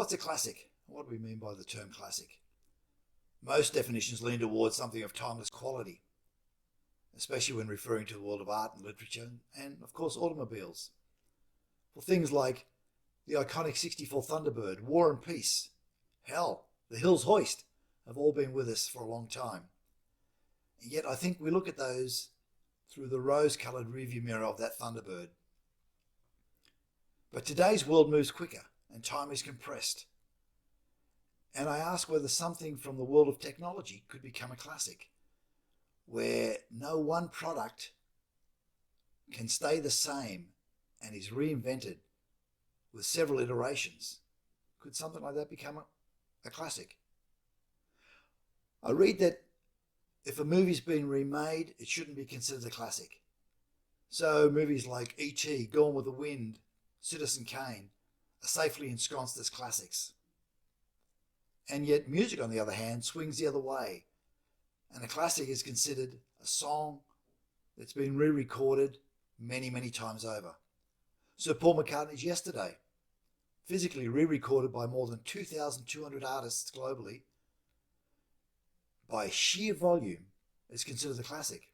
What's a classic? What do we mean by the term classic? Most definitions lean towards something of timeless quality, especially when referring to the world of art and literature and, of course, automobiles. For things like the iconic '64 Thunderbird, War and Peace, hell, the Hills Hoist have all been with us for a long time. And yet I think we look at those through the rose-coloured rearview mirror of that Thunderbird. But today's world moves quicker and time is compressed. And I ask whether something from the world of technology could become a classic, where no one product can stay the same and is reinvented with several iterations. Could something like that become a classic? I read that if a movie's been remade, it shouldn't be considered a classic. So movies like E.T., Gone with the Wind, Citizen Kane are safely ensconced as classics. And yet music, on the other hand, swings the other way. And a classic is considered a song that's been re-recorded many, many times over. Sir Paul McCartney's Yesterday, physically re-recorded by more than 2,200 artists globally, by sheer volume, is considered a classic.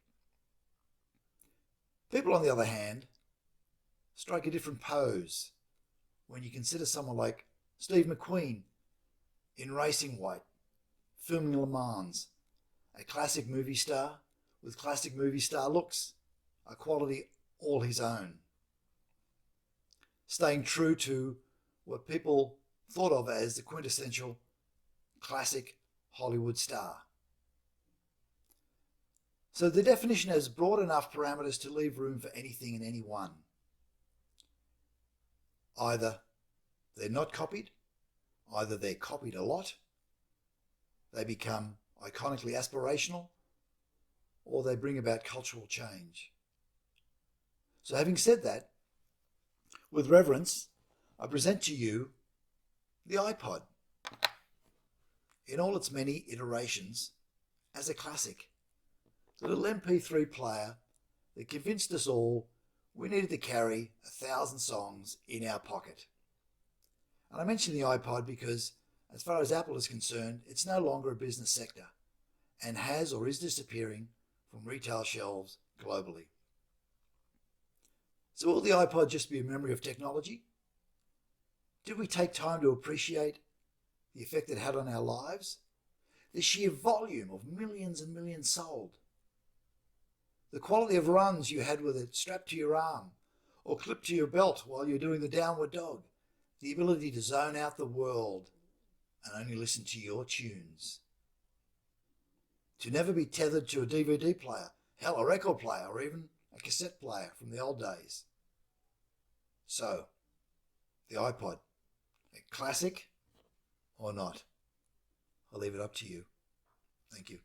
People, on the other hand, strike a different pose when you consider someone like Steve McQueen in Racing White, filming Le Mans, a classic movie star with classic movie star looks, a quality all his own. Staying true to what people thought of as the quintessential classic Hollywood star. So the definition has broad enough parameters to leave room for anything and anyone. Either they're not copied, either they're copied a lot, they become iconically aspirational, or they bring about cultural change. So having said that, with reverence, I present to you the iPod in all its many iterations as a classic. The little MP3 player that convinced us all we needed to carry 1,000 songs in our pocket. And I mention the iPod because, as far as Apple is concerned, it's no longer a business sector and has or is disappearing from retail shelves globally. So will the iPod just be a memory of technology? Did we take time to appreciate the effect it had on our lives? The sheer volume of millions and millions sold. The quality of runs you had with it strapped to your arm or clipped to your belt while you're doing the downward dog. The ability to zone out the world and only listen to your tunes. To never be tethered to a DVD player, hell, a record player, or even a cassette player from the old days. So, the iPod, a classic or not? I'll leave it up to you. Thank you.